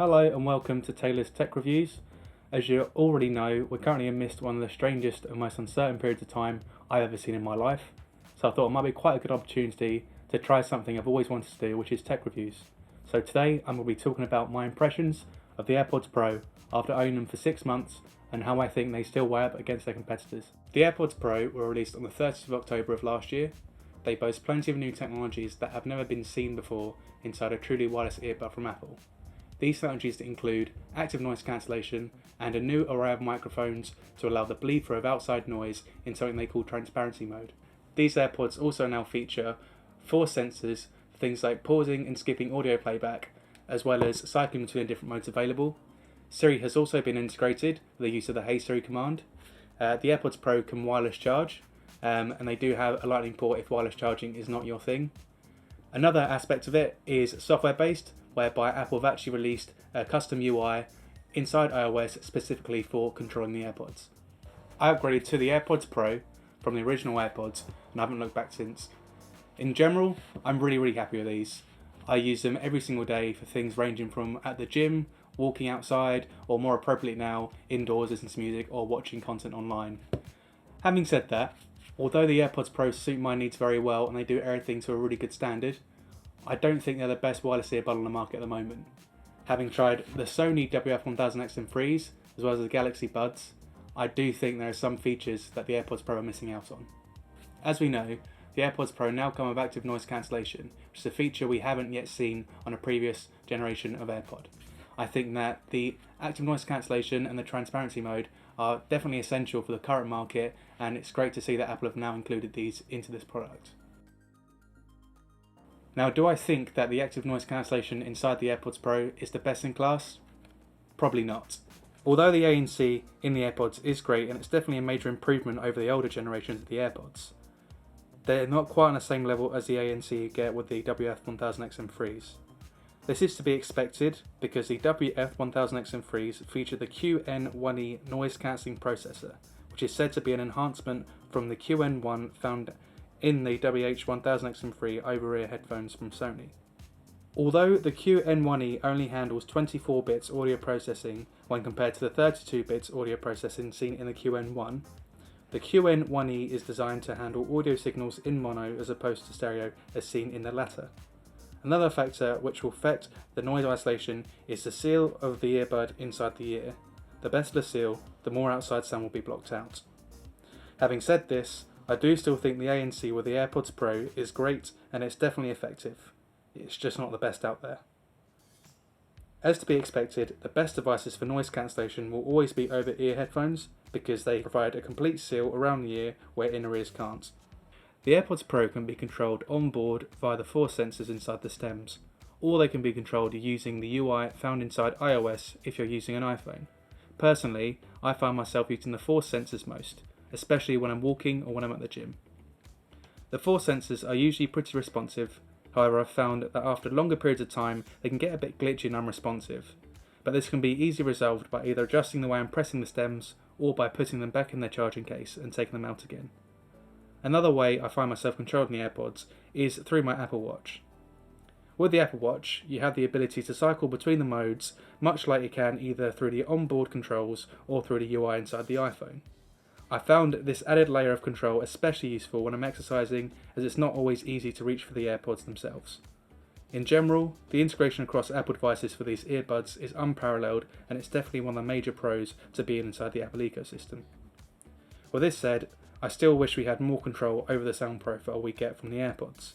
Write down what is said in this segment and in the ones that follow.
Hello and welcome to Taylor's Tech Reviews. As you already know, we're currently amidst one of the strangest and most uncertain periods of time I've ever seen in my life, so I thought it might be quite a good opportunity to try something I've always wanted to do, which is tech reviews. So today I'm going to be talking about my impressions of the AirPods Pro after owning them for 6 months and how I think they still weigh up against their competitors. The AirPods Pro were released on the 30th of October of last year. They boast plenty of new technologies that have never been seen before inside a truly wireless earbud from Apple. These technologies include active noise cancellation and a new array of microphones to allow the bleed through of outside noise in something they call transparency mode. These AirPods also now feature 4 sensors for things like pausing and skipping audio playback, as well as cycling between different modes available. Siri has also been integrated with the use of the Hey Siri command. The AirPods Pro can wireless charge, and they do have a lightning port if wireless charging is not your thing. Another aspect of it is software based, whereby Apple have actually released a custom UI inside iOS specifically for controlling the AirPods. I upgraded to the AirPods Pro from the original AirPods and I haven't looked back since. In general, I'm really happy with these. I use them every single day for things ranging from at the gym, walking outside, or more appropriately now, indoors listening to music or watching content online. Having said that, although the AirPods Pro suit my needs very well and they do everything to a really good standard, I don't think they're the best wireless earbud on the market at the moment. Having tried the Sony WF1000XM3s as well as the Galaxy Buds, I do think there are some features that the AirPods Pro are missing out on. As we know, the AirPods Pro now come with active noise cancellation, which is a feature we haven't yet seen on a previous generation of AirPod. I think that the active noise cancellation and the transparency mode are definitely essential for the current market, and it's great to see that Apple have now included these into this product. Now, do I think that the active noise cancellation inside the AirPods Pro is the best in class? Probably not. Although the ANC in the AirPods is great and it's definitely a major improvement over the older generations of the AirPods, they're not quite on the same level as the ANC you get with the WF1000XM3s. This is to be expected because the WF1000XM3s feature the QN1E noise cancelling processor, which is said to be an enhancement from the QN1 found in the WH1000XM3 over-ear headphones from Sony. Although the QN1E only handles 24 bits audio processing when compared to the 32 bits audio processing seen in the QN1, the QN1E is designed to handle audio signals in mono as opposed to stereo as seen in the latter. Another factor which will affect the noise isolation is the seal of the earbud inside the ear. The better the seal, the more outside sound will be blocked out. Having said this, I do still think the ANC with the AirPods Pro is great and it's definitely effective. It's just not the best out there. As to be expected, the best devices for noise cancellation will always be over-ear headphones because they provide a complete seal around the ear where inner ears can't. The AirPods Pro can be controlled on board via the 4 sensors inside the stems, or they can be controlled using the UI found inside iOS if you're using an iPhone. Personally, I find myself using the 4 sensors most, especially when I'm walking or when I'm at the gym. The 4 sensors are usually pretty responsive, however I've found that after longer periods of time they can get a bit glitchy and unresponsive, but this can be easily resolved by either adjusting the way I'm pressing the stems or by putting them back in their charging case and taking them out again. Another way I find myself controlling the AirPods is through my Apple Watch. With the Apple Watch, you have the ability to cycle between the modes much like you can either through the onboard controls or through the UI inside the iPhone. I found this added layer of control especially useful when I'm exercising, as it's not always easy to reach for the AirPods themselves. In general, the integration across Apple devices for these earbuds is unparalleled and it's definitely one of the major pros to being inside the Apple ecosystem. With this said, I still wish we had more control over the sound profile we get from the AirPods.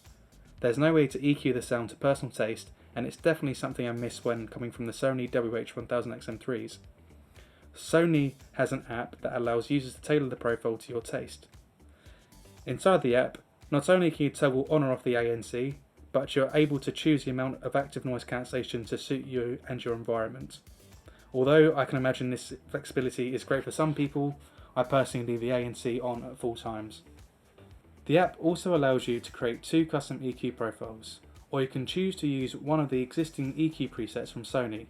There's no way to EQ the sound to personal taste, and it's definitely something I miss when coming from the Sony WH1000XM3s. Sony has an app that allows users to tailor the profile to your taste. Inside the app, not only can you toggle on or off the ANC, but you're able to choose the amount of active noise cancellation to suit you and your environment. Although I can imagine this flexibility is great for some people, I personally leave the ANC on at full times. The app also allows you to create 2 custom EQ profiles, or you can choose to use one of the existing EQ presets from Sony.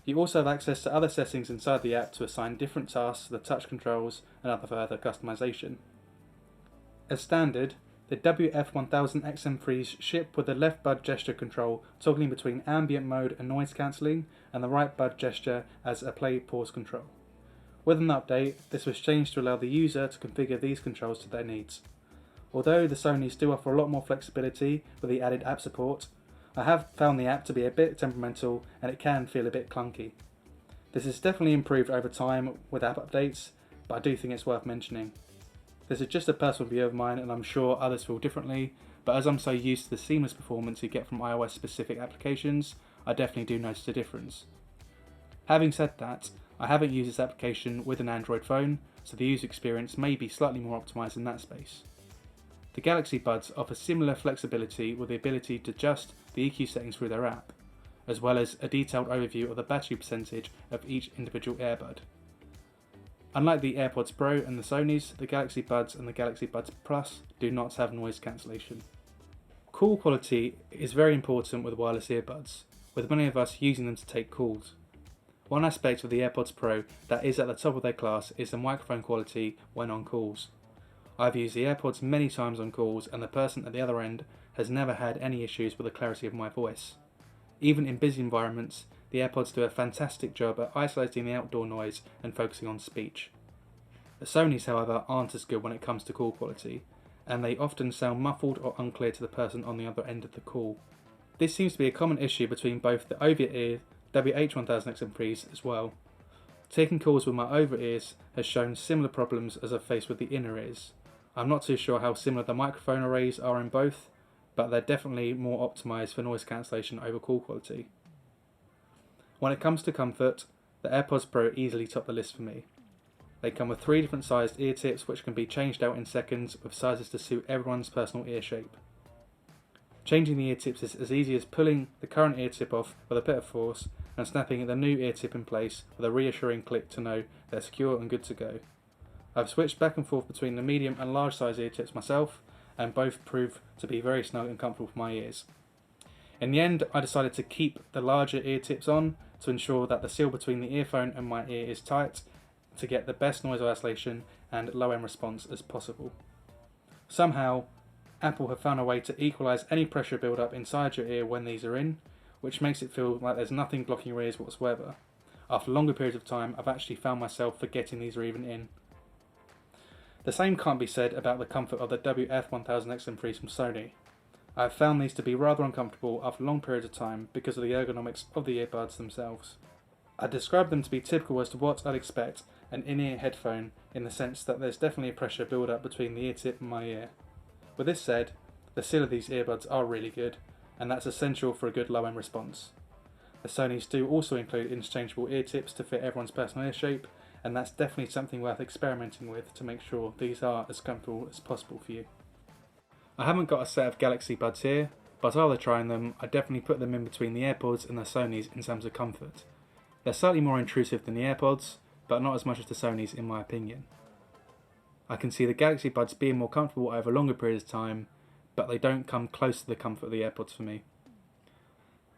You also have access to other settings inside the app to assign different tasks to the touch controls and other further customization. As standard, The WF1000XM3s ship with the left bud gesture control toggling between ambient mode and noise cancelling, and the right bud gesture as a play-pause control. With an update, this was changed to allow the user to configure these controls to their needs. Although the Sonys do offer a lot more flexibility with the added app support, I have found the app to be a bit temperamental and it can feel a bit clunky. This is definitely improved over time with app updates, but I do think it's worth mentioning. This is just a personal view of mine and I'm sure others feel differently, but as I'm so used to the seamless performance you get from iOS specific applications, I definitely do notice a difference. Having said that, I haven't used this application with an Android phone, so the user experience may be slightly more optimised in that space. The Galaxy Buds offer similar flexibility with the ability to adjust the EQ settings through their app, as well as a detailed overview of the battery percentage of each individual earbud. Unlike the AirPods Pro and the Sonys, the Galaxy Buds and the Galaxy Buds Plus do not have noise cancellation. Call quality is very important with wireless earbuds, with many of us using them to take calls. One aspect of the AirPods Pro that is at the top of their class is the microphone quality when on calls. I've used the AirPods many times on calls and the person at the other end has never had any issues with the clarity of my voice. Even in busy environments, the AirPods do a fantastic job at isolating the outdoor noise and focusing on speech. The Sonys, however, aren't as good when it comes to call quality, and they often sound muffled or unclear to the person on the other end of the call. This seems to be a common issue between both the over-ear WH1000XM3s as well. Taking calls with my over-ears has shown similar problems as I've faced with the inner ears. I'm not too sure how similar the microphone arrays are in both, but they're definitely more optimised for noise cancellation over call quality. When it comes to comfort, the AirPods Pro easily top the list for me. They come with 3 different sized ear tips which can be changed out in seconds with sizes to suit everyone's personal ear shape. Changing the ear tips is as easy as pulling the current ear tip off with a bit of force and snapping the new ear tip in place with a reassuring click to know they're secure and good to go. I've switched back and forth between the medium and large size ear tips myself, and both prove to be very snug and comfortable for my ears. In the end, I decided to keep the larger ear tips on to ensure that the seal between the earphone and my ear is tight to get the best noise isolation and low end response as possible. Somehow, Apple have found a way to equalise any pressure build up inside your ear when these are in, which makes it feel like there's nothing blocking your ears whatsoever. After longer periods of time, I've actually found myself forgetting these are even in. The same can't be said about the comfort of the WF1000XM3s from Sony. I have found these to be rather uncomfortable after long periods of time because of the ergonomics of the earbuds themselves. I describe them to be typical as to what I'd expect an in-ear headphone in the sense that there's definitely a pressure build up between the ear tip and my ear. With this said, the seal of these earbuds are really good, and that's essential for a good low-end response. The Sonys do also include interchangeable ear tips to fit everyone's personal ear shape, and that's definitely something worth experimenting with to make sure these are as comfortable as possible for you. I haven't got a set of Galaxy Buds here, but after trying them, I definitely put them in between the AirPods and the Sonys in terms of comfort. They're slightly more intrusive than the AirPods, but not as much as the Sonys in my opinion. I can see the Galaxy Buds being more comfortable over longer periods of time, but they don't come close to the comfort of the AirPods for me.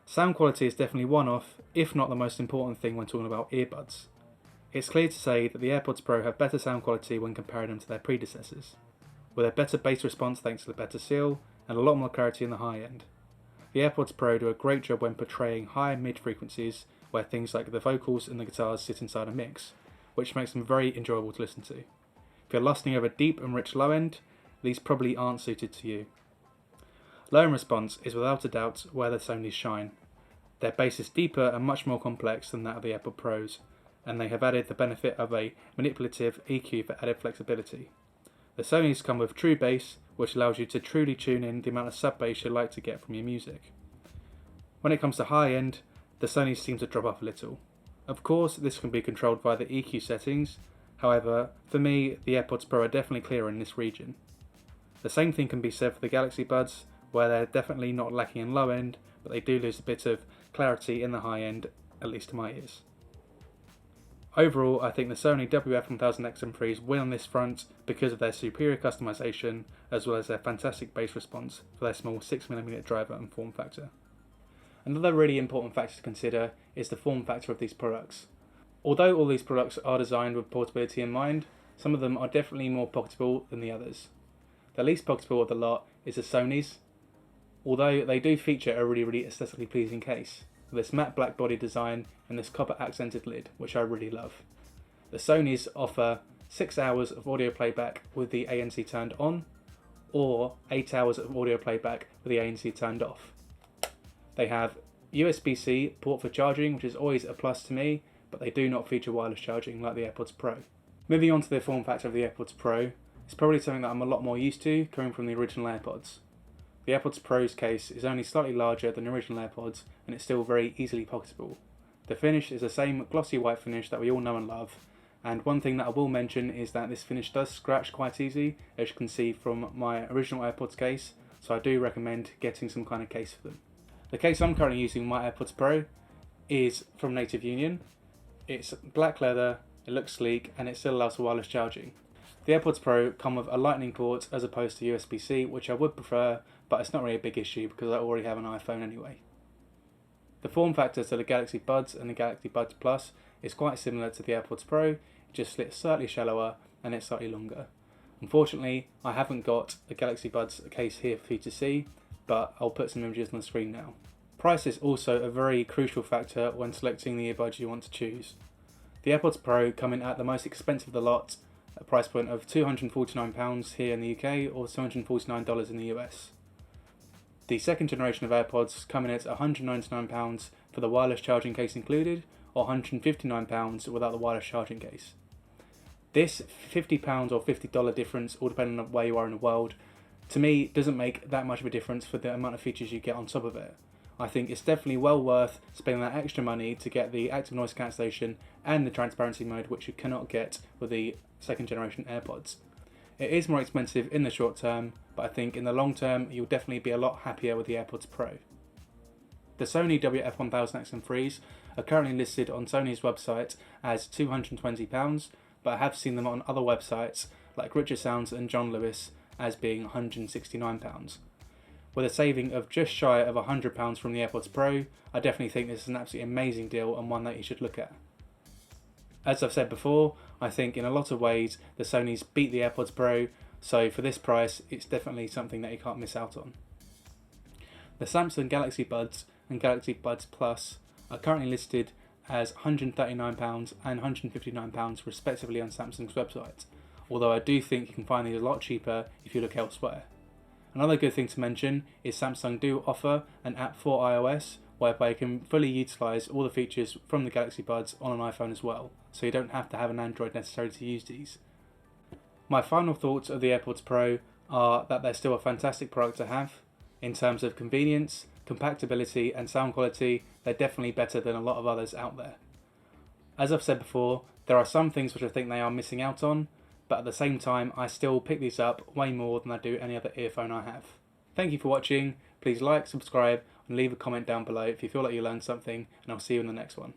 Sound quality is definitely one of, if not the most important thing when talking about earbuds. It's clear to say that the AirPods Pro have better sound quality when comparing them to their predecessors, with a better bass response thanks to the better seal, and a lot more clarity in the high end. The AirPods Pro do a great job when portraying high and mid frequencies, where things like the vocals and the guitars sit inside a mix, which makes them very enjoyable to listen to. If you're lusting over deep and rich low end, these probably aren't suited to you. Low end response is without a doubt where the Sonys shine. Their bass is deeper and much more complex than that of the AirPods Pros, and they have added the benefit of a manipulative EQ for added flexibility. The Sonys come with true bass, which allows you to truly tune in the amount of sub bass you like to get from your music. When it comes to high end, the Sonys seem to drop off a little. Of course, this can be controlled via the EQ settings, however, for me, the AirPods Pro are definitely clearer in this region. The same thing can be said for the Galaxy Buds, where they're definitely not lacking in low end, but they do lose a bit of clarity in the high end, at least to my ears. Overall, I think the Sony WF1000XM3s win on this front because of their superior customization, as well as their fantastic bass response for their small 6mm driver and form factor. Another really important factor to consider is the form factor of these products. Although all these products are designed with portability in mind, some of them are definitely more pocketable than the others. The least pocketable of the lot is the Sony's, although they do feature a really aesthetically pleasing case, with this matte black body design and this copper accented lid, which I really love. The Sony's offer 6 hours of audio playback with the ANC turned on, or 8 hours of audio playback with the ANC turned off. They have USB-C port for charging, which is always a plus to me, but they do not feature wireless charging like the AirPods Pro. Moving on to the form factor of the AirPods Pro, it's probably something that I'm a lot more used to coming from the original AirPods. The AirPods Pro's case is only slightly larger than the original AirPods, and it's still very easily pocketable. The finish is the same glossy white finish that we all know and love, and one thing that I will mention is that this finish does scratch quite easy, as you can see from my original AirPods case, so I do recommend getting some kind of case for them. The case I'm currently using, my AirPods Pro, is from Native Union. It's black leather, it looks sleek, and it still allows for wireless charging. The AirPods Pro come with a lightning port as opposed to USB-C, which I would prefer, but it's not really a big issue because I already have an iPhone anyway. The form factor to the Galaxy Buds and the Galaxy Buds Plus is quite similar to the AirPods Pro, it just slits slightly shallower and it's slightly longer. Unfortunately, I haven't got a Galaxy Buds case here for you to see, but I'll put some images on the screen now. Price is also a very crucial factor when selecting the earbuds you want to choose. The AirPods Pro come in at the most expensive of the lot, a price point of £249 here in the UK or $249 in the US. The second generation of AirPods come in at £199 for the wireless charging case included, or £159 without the wireless charging case. This £50 or $50 difference, all depending on where you are in the world, to me doesn't make that much of a difference for the amount of features you get on top of it. I think it's definitely well worth spending that extra money to get the active noise cancellation and the transparency mode, which you cannot get with the second generation AirPods. It is more expensive in the short term, but I think in the long term you'll definitely be a lot happier with the AirPods Pro. The Sony WF1000XM3s are currently listed on Sony's website as £220, but I have seen them on other websites like Richard Sounds and John Lewis as being £169. With a saving of just shy of £100 from the AirPods Pro, I definitely think this is an absolutely amazing deal and one that you should look at. As I've said before, I think in a lot of ways the Sonys beat the AirPods Pro, so for this price it's definitely something that you can't miss out on. The Samsung Galaxy Buds and Galaxy Buds Plus are currently listed as £139 and £159 respectively on Samsung's website, although I do think you can find these a lot cheaper if you look elsewhere. Another good thing to mention is Samsung do offer an app for iOS whereby you can fully utilise all the features from the Galaxy Buds on an iPhone as well, so you don't have to have an Android necessarily to use these. My final thoughts of the AirPods Pro are that they're still a fantastic product to have. In terms of convenience, compactability and sound quality, they're definitely better than a lot of others out there. As I've said before, there are some things which I think they are missing out on, but at the same time I still pick these up way more than I do any other earphone I have. Thank you for watching, please like, subscribe and leave a comment down below if you feel like you learned something, and I'll see you in the next one.